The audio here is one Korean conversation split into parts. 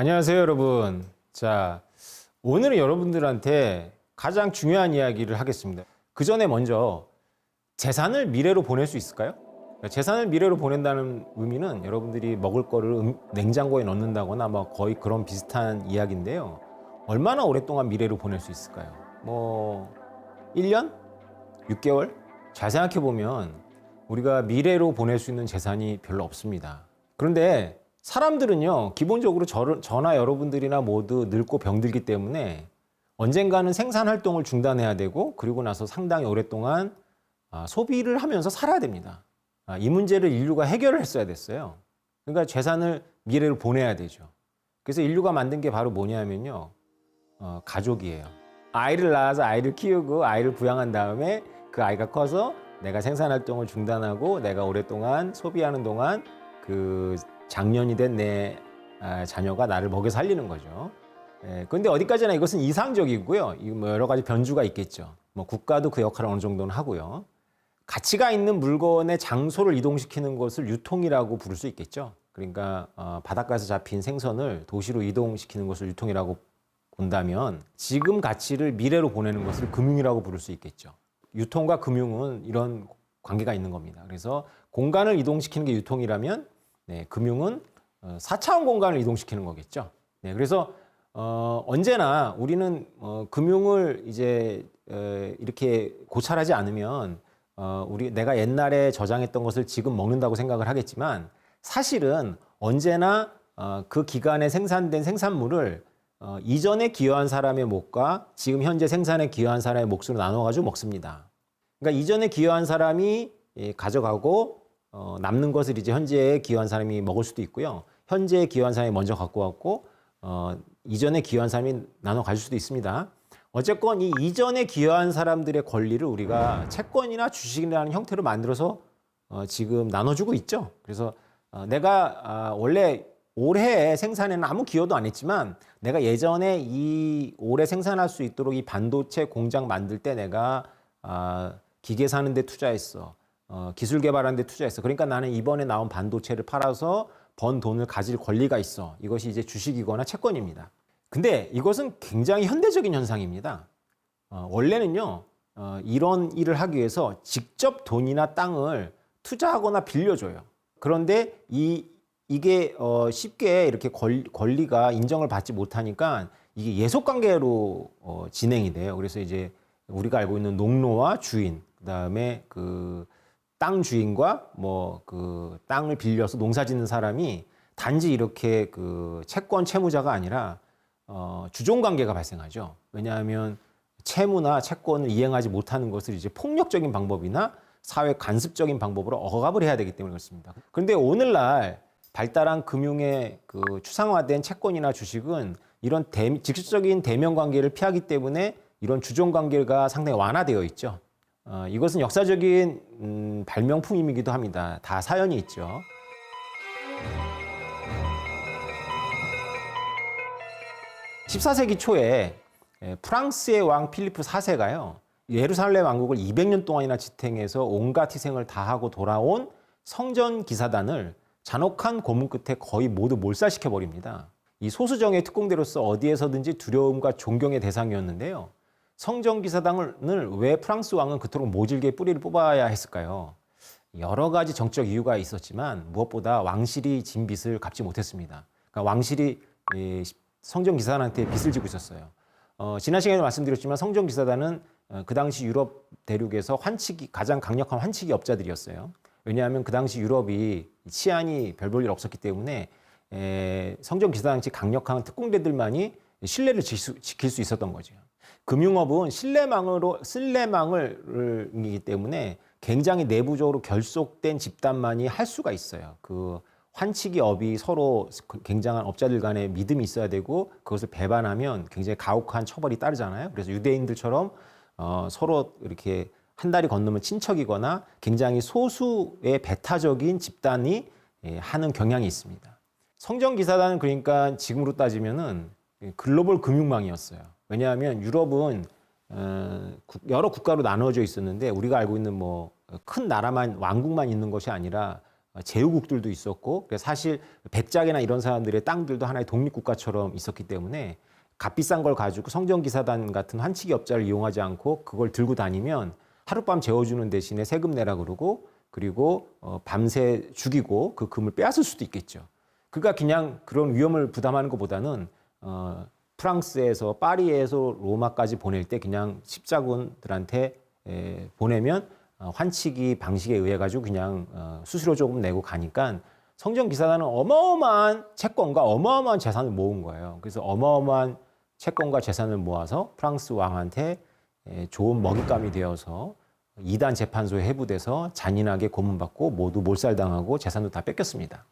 안녕하세요, 여러분. 자, 오늘은 여러분들한테 가장 중요한 이야기를 하겠습니다. 그 전에 먼저 재산을 미래로 보낼 수 있을까요? 재산을 미래로 보낸다는 의미는 여러분들이 먹을 거를 냉장고에 넣는다거나 뭐 거의 그런 비슷한 이야기인데요. 얼마나 오랫동안 미래로 보낼 수 있을까요? 1년? 6개월? 잘 생각해 보면 우리가 미래로 보낼 수 있는 재산이 별로 없습니다. 그런데 사람들은요, 기본적으로 저나 여러분들이나 모두 늙고 병들기 때문에 언젠가는 생산 활동을 중단해야 되고, 그리고 나서 상당히 오랫동안 소비를 하면서 살아야 됩니다. 이 문제를 인류가 해결을 했어야 됐어요. 그러니까 재산을 미래로 보내야 되죠. 그래서 인류가 만든 게 바로 뭐냐면요, 가족이에요. 아이를 낳아서 아이를 키우고 아이를 부양한 다음에 그 아이가 커서 내가 생산 활동을 중단하고 내가 오랫동안 소비하는 동안 그 장년이 된 내 자녀가 나를 먹여 살리는 거죠. 그런데 어디까지나 이것은 이상적이고요. 뭐 여러 가지 변주가 있겠죠. 뭐 국가도 그 역할을 어느 정도는 하고요. 가치가 있는 물건의 장소를 이동시키는 것을 유통이라고 부를 수 있겠죠. 그러니까 바닷가에서 잡힌 생선을 도시로 이동시키는 것을 유통이라고 본다면 지금 가치를 미래로 보내는 것을 금융이라고 부를 수 있겠죠. 유통과 금융은 이런 관계가 있는 겁니다. 그래서 공간을 이동시키는 게 유통이라면 금융은 4차원 공간을 이동시키는 거겠죠. 그래서 언제나 우리는 금융을 이제 이렇게 고찰하지 않으면 내가 옛날에 저장했던 것을 지금 먹는다고 생각을 하겠지만 사실은 언제나 그 기간에 생산된 생산물을 이전에 기여한 사람의 몫과 지금 현재 생산에 기여한 사람의 몫으로 나눠가지고 먹습니다. 그러니까 이전에 기여한 사람이 가져가고 남는 것을 이제 현재에 기여한 사람이 먹을 수도 있고요. 현재에 기여한 사람이 먼저 갖고 왔고 이전에 기여한 사람이 나눠 가질 수도 있습니다. 어쨌건 이 이전에 기여한 사람들의 권리를 우리가 채권이나 주식이라는 형태로 만들어서 지금 나눠주고 있죠. 그래서 내가 원래 올해 생산에는 아무 기여도 안 했지만 내가 예전에 이 올해 생산할 수 있도록 이 반도체 공장 만들 때 내가 기계 사는 데 투자했어. 기술 개발하는 데 투자했어. 그러니까 나는 이번에 나온 반도체를 팔아서 번 돈을 가질 권리가 있어. 이것이 이제 주식이거나 채권입니다. 근데 이것은 굉장히 현대적인 현상입니다. 원래는요, 이런 일을 하기 위해서 직접 돈이나 땅을 투자하거나 빌려줘요. 그런데 이게 쉽게 이렇게 권리가 인정을 받지 못하니까 이게 예속관계로 진행이 돼요. 그래서 이제 우리가 알고 있는 농로와 주인, 그다음에 그 땅 주인과 그 땅을 빌려서 농사 짓는 사람이 단지 이렇게 그 채권 채무자가 아니라 주종 관계가 발생하죠. 왜냐하면 채무나 채권을 이행하지 못하는 것을 이제 폭력적인 방법이나 사회 간섭적인 방법으로 억압을 해야 되기 때문에 그렇습니다. 그런데 오늘날 발달한 금융의 그 추상화된 채권이나 주식은 이런 직접적인 대면 관계를 피하기 때문에 이런 주종 관계가 상당히 완화되어 있죠. 이것은 역사적인 발명품이기도 합니다. 다 사연이 있죠. 14세기 초에 프랑스의 왕 필리프 4세가요. 예루살렘 왕국을 200년 동안이나 지탱해서 온갖 희생을 다하고 돌아온 성전 기사단을 잔혹한 고문 끝에 거의 모두 몰살시켜 버립니다. 이 소수정의 특공대로서 어디에서든지 두려움과 존경의 대상이었는데요. 성전기사단을 왜 프랑스 왕은 그토록 모질게 뿌리를 뽑아야 했을까요? 여러 가지 정치적 이유가 있었지만 무엇보다 왕실이 진 빚을 갚지 못했습니다. 그러니까 왕실이 성전기사단한테 빚을 지고 있었어요. 지난 시간에 말씀드렸지만 성전기사단은 그 당시 유럽 대륙에서 가장 강력한 환치기 업자들이었어요. 왜냐하면 그 당시 유럽이 치안이 별 볼 일 없었기 때문에 성전기사단같이 강력한 특공대들만이 신뢰를 지킬 수 있었던 거죠. 금융업은 신뢰망이기 때문에 굉장히 내부적으로 결속된 집단만이 할 수가 있어요. 그 환치기 업이 서로 굉장한 업자들 간의 믿음이 있어야 되고 그것을 배반하면 굉장히 가혹한 처벌이 따르잖아요. 그래서 유대인들처럼 서로 이렇게 한 달이 건너면 친척이거나 굉장히 소수의 배타적인 집단이 하는 경향이 있습니다. 성전기사단은 그러니까 지금으로 따지면은 글로벌 금융망이었어요. 왜냐하면 유럽은 여러 국가로 나눠져 있었는데 우리가 알고 있는 큰 나라만 왕국만 있는 것이 아니라 제후국들도 있었고, 그래서 사실 백작이나 이런 사람들의 땅들도 하나의 독립국가처럼 있었기 때문에 값비싼 걸 가지고 성전기사단 같은 환치기업자를 이용하지 않고 그걸 들고 다니면 하룻밤 재워주는 대신에 세금 내라 그러고, 그리고 밤새 죽이고 그 금을 빼앗을 수도 있겠죠. 그러니까 그냥 그런 위험을 부담하는 것보다는 프랑스에서 파리에서 로마까지 보낼 때 그냥 십자군들한테 보내면 환치기 방식에 의해 가지고 그냥 수수료 조금 내고 가니까 성전기사단은 어마어마한 채권과 어마어마한 재산을 모은 거예요. 그래서 어마어마한 채권과 재산을 모아서 프랑스 왕한테 좋은 먹잇감이 되어서 이단 재판소에 해부돼서 잔인하게 고문받고 모두 몰살당하고 재산도 다 뺏겼습니다.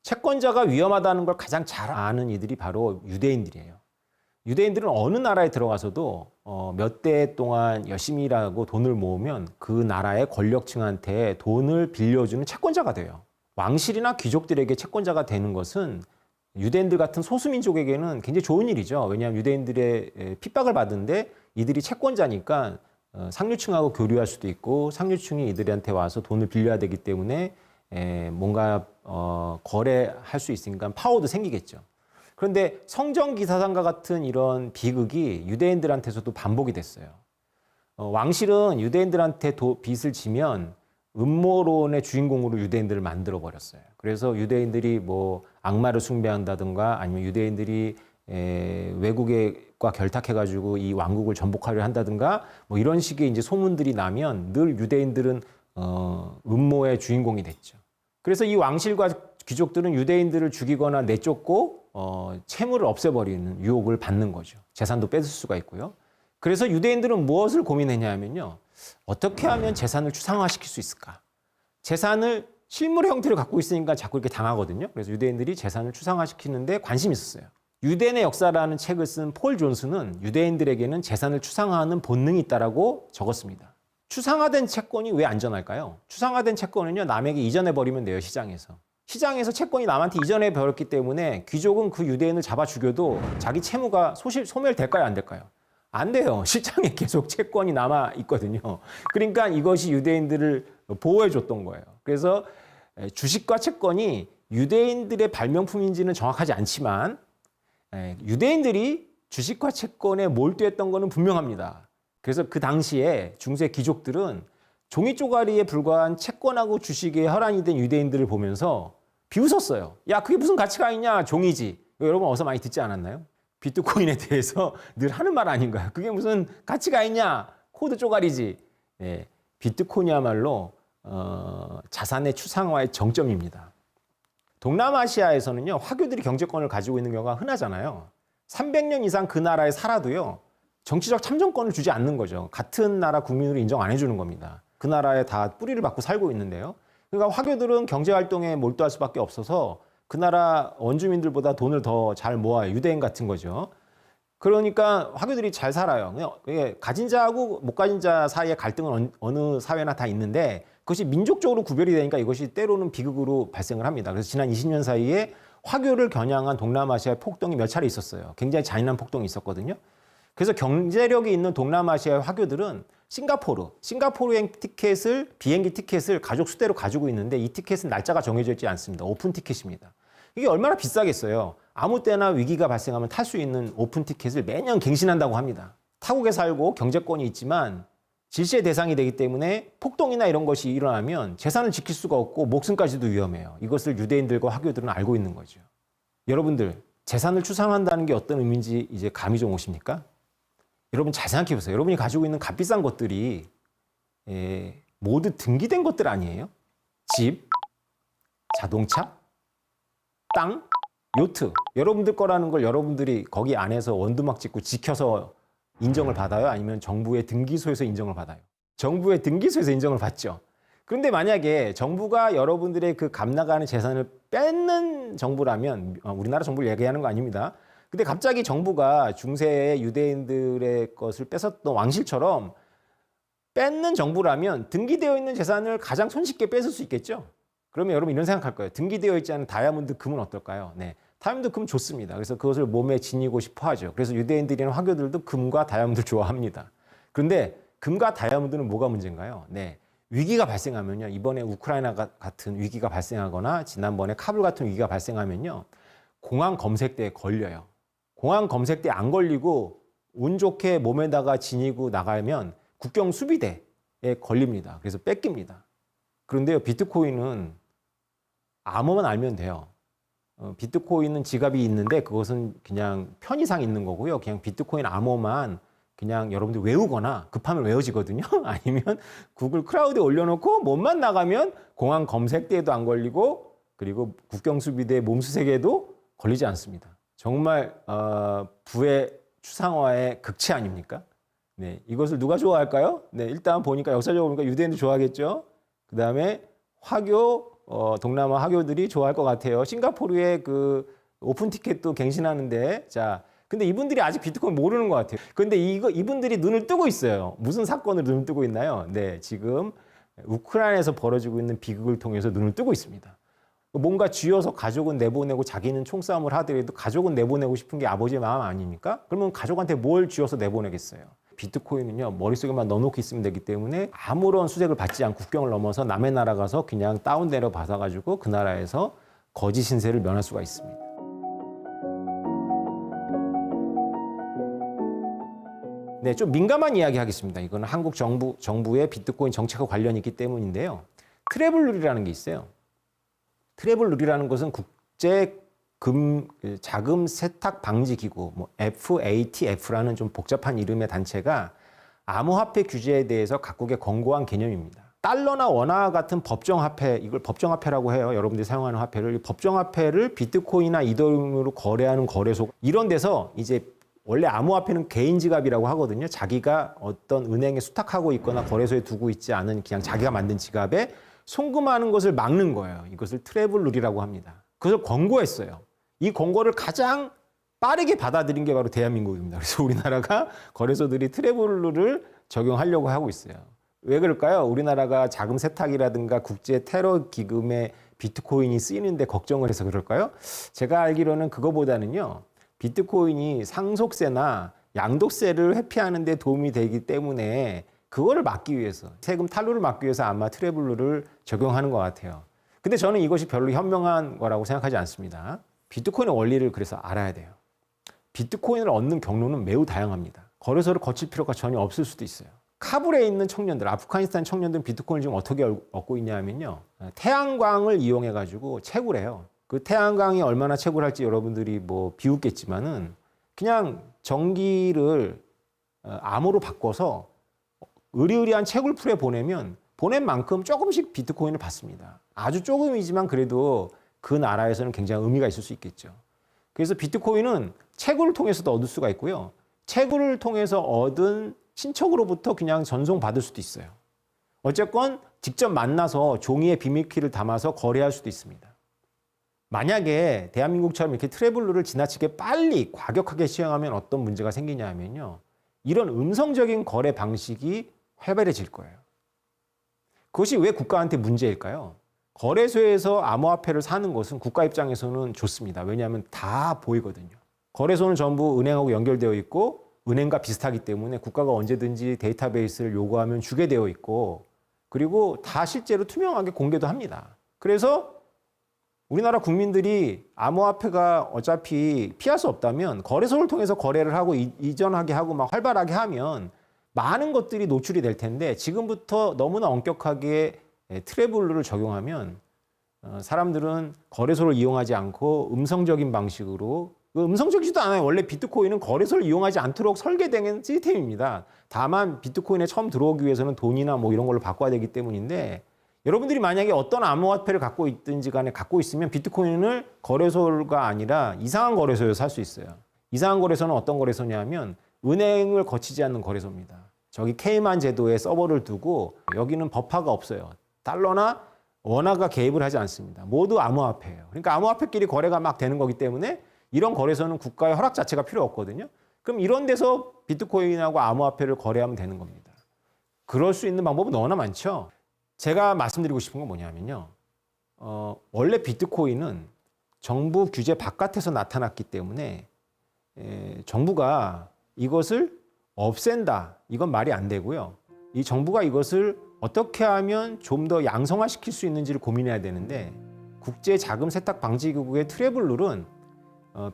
채권자가 위험하다는 걸 가장 잘 아는 이들이 바로 유대인들이에요. 유대인들은 어느 나라에 들어가서도 몇 대 동안 열심히 일하고 돈을 모으면 그 나라의 권력층한테 돈을 빌려주는 채권자가 돼요. 왕실이나 귀족들에게 채권자가 되는 것은 유대인들 같은 소수민족에게는 굉장히 좋은 일이죠. 왜냐하면 유대인들의 핍박을 받는데 이들이 채권자니까 상류층하고 교류할 수도 있고 상류층이 이들한테 와서 돈을 빌려야 되기 때문에 뭔가 거래할 수 있으니까 파워도 생기겠죠. 그런데 성전기사단과 같은 이런 비극이 유대인들한테서도 반복이 됐어요. 왕실은 유대인들한테 빚을 지면 음모론의 주인공으로 유대인들을 만들어 버렸어요. 그래서 유대인들이 뭐 악마를 숭배한다든가 아니면 유대인들이 외국과 결탁해가지고 이 왕국을 전복하려 한다든가 뭐 이런 식의 이제 소문들이 나면 늘 유대인들은 음모의 주인공이 됐죠. 그래서 이 왕실과 귀족들은 유대인들을 죽이거나 내쫓고 채무를 없애버리는 유혹을 받는 거죠. 재산도 뺏을 수가 있고요. 그래서 유대인들은 무엇을 고민했냐면요. 어떻게 하면 재산을 추상화시킬 수 있을까? 재산을 실물의 형태를 갖고 있으니까 자꾸 이렇게 당하거든요. 그래서 유대인들이 재산을 추상화시키는데 관심이 있었어요. 유대인의 역사라는 책을 쓴 폴 존스는 유대인들에게는 재산을 추상화하는 본능이 있다라고 적었습니다. 추상화된 채권이 왜 안전할까요? 추상화된 채권은요, 남에게 이전해버리면 돼요, 시장에서. 시장에서 채권이 남한테 이전해 버렸기 때문에 귀족은 그 유대인을 잡아 죽여도 자기 채무가 소멸될까요, 안 될까요? 안 돼요. 시장에 계속 채권이 남아 있거든요. 그러니까 이것이 유대인들을 보호해 줬던 거예요. 그래서 주식과 채권이 유대인들의 발명품인지는 정확하지 않지만 유대인들이 주식과 채권에 몰두했던 것은 분명합니다. 그래서 그 당시에 중세 귀족들은 종이 쪼가리에 불과한 채권하고 주식에 혈안이 된 유대인들을 보면서 비웃었어요. 야, 그게 무슨 가치가 있냐? 종이지. 여러분 어디서 많이 듣지 않았나요? 비트코인에 대해서 늘 하는 말 아닌가요? 그게 무슨 가치가 있냐? 코드 쪼가리지. 네, 비트코인이야말로 자산의 추상화의 정점입니다. 동남아시아에서는요, 화교들이 경제권을 가지고 있는 경우가 흔하잖아요. 300년 이상 그 나라에 살아도요, 정치적 참정권을 주지 않는 거죠. 같은 나라 국민으로 인정 안 해주는 겁니다. 그 나라에 다 뿌리를 받고 살고 있는데요. 그러니까 화교들은 경제활동에 몰두할 수밖에 없어서 그 나라 원주민들보다 돈을 더 잘 모아요. 유대인 같은 거죠. 그러니까 화교들이 잘 살아요. 가진 자하고 못 가진 자 사이의 갈등은 어느 사회나 다 있는데 그것이 민족적으로 구별이 되니까 이것이 때로는 비극으로 발생을 합니다. 그래서 지난 20년 사이에 화교를 겨냥한 동남아시아의 폭동이 몇 차례 있었어요. 굉장히 잔인한 폭동이 있었거든요. 그래서 경제력이 있는 동남아시아의 화교들은 싱가포르행 티켓을, 비행기 티켓을 가족 수대로 가지고 있는데 이 티켓은 날짜가 정해져 있지 않습니다. 오픈 티켓입니다. 이게 얼마나 비싸겠어요. 아무 때나 위기가 발생하면 탈 수 있는 오픈 티켓을 매년 갱신한다고 합니다. 타국에 살고 경제권이 있지만 질시의 대상이 되기 때문에 폭동이나 이런 것이 일어나면 재산을 지킬 수가 없고 목숨까지도 위험해요. 이것을 유대인들과 화교들은 알고 있는 거죠. 여러분들, 재산을 추상한다는 게 어떤 의미인지 이제 감이 좀 오십니까? 여러분 잘 생각해 보세요. 여러분이 가지고 있는 값비싼 것들이 모두 등기된 것들 아니에요? 집, 자동차, 땅, 요트. 여러분들 거라는 걸 여러분들이 거기 안에서 원두막 짓고 지켜서 인정을 받아요? 아니면 정부의 등기소에서 인정을 받아요? 정부의 등기소에서 인정을 받죠. 그런데 만약에 정부가 여러분들의 그 값 나가는 재산을 뺏는 정부라면, 우리나라 정부를 얘기하는 거 아닙니다. 근데 갑자기 정부가 중세의 유대인들의 것을 뺏었던 왕실처럼 뺏는 정부라면 등기되어 있는 재산을 가장 손쉽게 뺏을 수 있겠죠? 그러면 여러분 이런 생각할 거예요. 등기되어 있지 않은 다이아몬드 금은 어떨까요? 네, 다이아몬드 금 좋습니다. 그래서 그것을 몸에 지니고 싶어 하죠. 그래서 유대인들이나 화교들도 금과 다이아몬드를 좋아합니다. 그런데 금과 다이아몬드는 뭐가 문제인가요? 네, 위기가 발생하면요. 이번에 우크라이나 같은 위기가 발생하거나 지난번에 카불 같은 위기가 발생하면요. 공항 검색대에 걸려요. 공항 검색대에 안 걸리고 운 좋게 몸에다가 지니고 나가면 국경 수비대에 걸립니다. 그래서 뺏깁니다. 그런데요. 비트코인은 암호만 알면 돼요. 비트코인은 지갑이 있는데 그것은 그냥 편의상 있는 거고요. 그냥 비트코인 암호만 그냥 여러분들 외우거나 급하면 외워지거든요. 아니면 구글 클라우드에 올려놓고 몸만 나가면 공항 검색대에도 안 걸리고 그리고 국경수비대 몸수색에도 걸리지 않습니다. 정말 부의 추상화의 극치 아닙니까? 네, 이것을 누가 좋아할까요? 네, 일단 보니까 역사적으로 보니까 유대인도 좋아하겠죠. 그 다음에 화교, 동남아 화교들이 좋아할 것 같아요. 싱가포르의 그 오픈 티켓도 갱신하는데, 자, 근데 이분들이 아직 비트코인 모르는 것 같아요. 근데 이분들이 눈을 뜨고 있어요. 무슨 사건을 눈을 뜨고 있나요? 네, 지금 우크라이나에서 벌어지고 있는 비극을 통해서 눈을 뜨고 있습니다. 뭔가 쥐어서 가족은 내보내고 자기는 총싸움을 하더라도 가족은 내보내고 싶은 게 아버지의 마음 아닙니까? 그러면 가족한테 뭘 쥐어서 내보내겠어요? 비트코인은요, 머릿속에만 넣어놓고 있으면 되기 때문에 아무런 수색을 받지 않고 국경을 넘어서 남의 나라 가서 그냥 다운내려 받아가지고 그 나라에서 거짓 신세를 면할 수가 있습니다. 네, 좀 민감한 이야기 하겠습니다. 이거는 한국 정부의 비트코인 정책과 관련이 있기 때문인데요. 트래블룰이라는 게 있어요. 트래블룰이라는 것은 국제 자금 세탁 방지 기구, 뭐 FATF라는 좀 복잡한 이름의 단체가 암호화폐 규제에 대해서 각국에 권고한 개념입니다. 달러나 원화 같은 법정화폐, 이걸 법정화폐라고 해요. 여러분들이 사용하는 화폐를. 법정화폐를 비트코인이나 이더리움으로 거래하는 거래소, 이런 데서 이제 원래 암호화폐는 개인 지갑이라고 하거든요. 자기가 어떤 은행에 수탁하고 있거나 거래소에 두고 있지 않은 그냥 자기가 만든 지갑에 송금하는 것을 막는 거예요. 이것을 트래블룰이라고 합니다. 그래서 권고했어요. 이 권고를 가장 빠르게 받아들인 게 바로 대한민국입니다. 그래서 우리나라가 거래소들이 트래블룰을 적용하려고 하고 있어요. 왜 그럴까요? 우리나라가 자금 세탁이라든가 국제 테러 기금에 비트코인이 쓰이는데 걱정을 해서 그럴까요? 제가 알기로는 그거보다는요. 비트코인이 상속세나 양도세를 회피하는 데 도움이 되기 때문에 그거를 막기 위해서, 세금 탈루를 막기 위해서 아마 트래블룰을 적용하는 것 같아요. 근데 저는 이것이 별로 현명한 거라고 생각하지 않습니다. 비트코인의 원리를 그래서 알아야 돼요. 비트코인을 얻는 경로는 매우 다양합니다. 거래소를 거칠 필요가 전혀 없을 수도 있어요. 카불에 있는 청년들, 아프가니스탄 청년들은 비트코인을 지금 어떻게 얻고 있냐 하면요. 태양광을 이용해가지고 채굴 해요. 그 태양광이 얼마나 채굴할지 여러분들이 뭐 비웃겠지만은 그냥 전기를 암호로 바꿔서 의리의리한 채굴풀에 보내면 보낸 만큼 조금씩 비트코인을 받습니다. 아주 조금이지만 그래도 그 나라에서는 굉장히 의미가 있을 수 있겠죠. 그래서 비트코인은 채굴을 통해서도 얻을 수가 있고요. 채굴을 통해서 얻은 친척으로부터 그냥 전송받을 수도 있어요. 어쨌건 직접 만나서 종이에 비밀키를 담아서 거래할 수도 있습니다. 만약에 대한민국처럼 이렇게 트래블룰을 지나치게 빨리 과격하게 시행하면 어떤 문제가 생기냐 하면요. 이런 음성적인 거래 방식이 활발해질 거예요. 그것이 왜 국가한테 문제일까요? 거래소에서 암호화폐를 사는 것은 국가 입장에서는 좋습니다. 왜냐하면 다 보이거든요. 거래소는 전부 은행하고 연결되어 있고 은행과 비슷하기 때문에 국가가 언제든지 데이터베이스를 요구하면 주게 되어 있고 그리고 다 실제로 투명하게 공개도 합니다. 그래서 우리나라 국민들이 암호화폐가 어차피 피할 수 없다면 거래소를 통해서 거래를 하고 이전하게 하고 막 활발하게 하면 많은 것들이 노출이 될 텐데 지금부터 너무나 엄격하게 트래블룰을 적용하면 사람들은 거래소를 이용하지 않고 음성적인 방식으로 음성적이지도 않아요. 원래 비트코인은 거래소를 이용하지 않도록 설계된 시스템입니다. 다만 비트코인에 처음 들어오기 위해서는 돈이나 뭐 이런 걸로 바꿔야 되기 때문인데 여러분들이 만약에 어떤 암호화폐를 갖고 있든지 간에 갖고 있으면 비트코인을 거래소가 아니라 이상한 거래소에서 살 수 있어요. 이상한 거래소는 어떤 거래소냐면 은행을 거치지 않는 거래소입니다. 저기 케이만 제도에 서버를 두고 여기는 법화가 없어요. 달러나 원화가 개입을 하지 않습니다. 모두 암호화폐예요. 그러니까 암호화폐끼리 거래가 막 되는 거기 때문에 이런 거래소는 국가의 허락 자체가 필요 없거든요. 그럼 이런 데서 비트코인하고 암호화폐를 거래하면 되는 겁니다. 그럴 수 있는 방법은 너무나 많죠. 제가 말씀드리고 싶은 건 뭐냐면요. 원래 비트코인은 정부 규제 바깥에서 나타났기 때문에 정부가 이것을 없앤다. 이건 말이 안 되고요. 이 정부가 이것을 어떻게 하면 좀 더 양성화시킬 수 있는지를 고민해야 되는데 국제 자금 세탁 방지 기구의 트래블룰은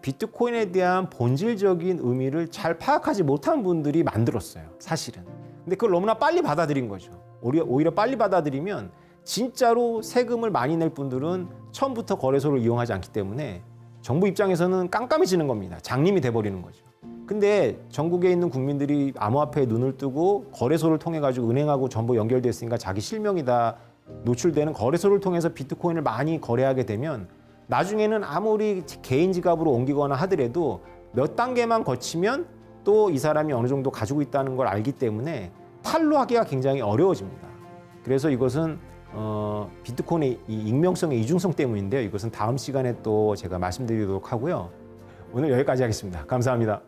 비트코인에 대한 본질적인 의미를 잘 파악하지 못한 분들이 만들었어요. 사실은. 근데 그걸 너무나 빨리 받아들인 거죠. 오히려 빨리 받아들이면 진짜로 세금을 많이 낼 분들은 처음부터 거래소를 이용하지 않기 때문에 정부 입장에서는 깜깜해지는 겁니다. 장님이 돼버리는 거죠. 근데 전국에 있는 국민들이 암호화폐에 눈을 뜨고 거래소를 통해 가지고 은행하고 전부 연결됐으니까 자기 실명이 다 노출되는 거래소를 통해서 비트코인을 많이 거래하게 되면 나중에는 아무리 개인 지갑으로 옮기거나 하더라도 몇 단계만 거치면 또 이 사람이 어느 정도 가지고 있다는 걸 알기 때문에 탈루하기가 굉장히 어려워집니다. 그래서 이것은 비트코인의 이 익명성의 이중성 때문인데요. 이것은 다음 시간에 또 제가 말씀드리도록 하고요. 오늘 여기까지 하겠습니다. 감사합니다.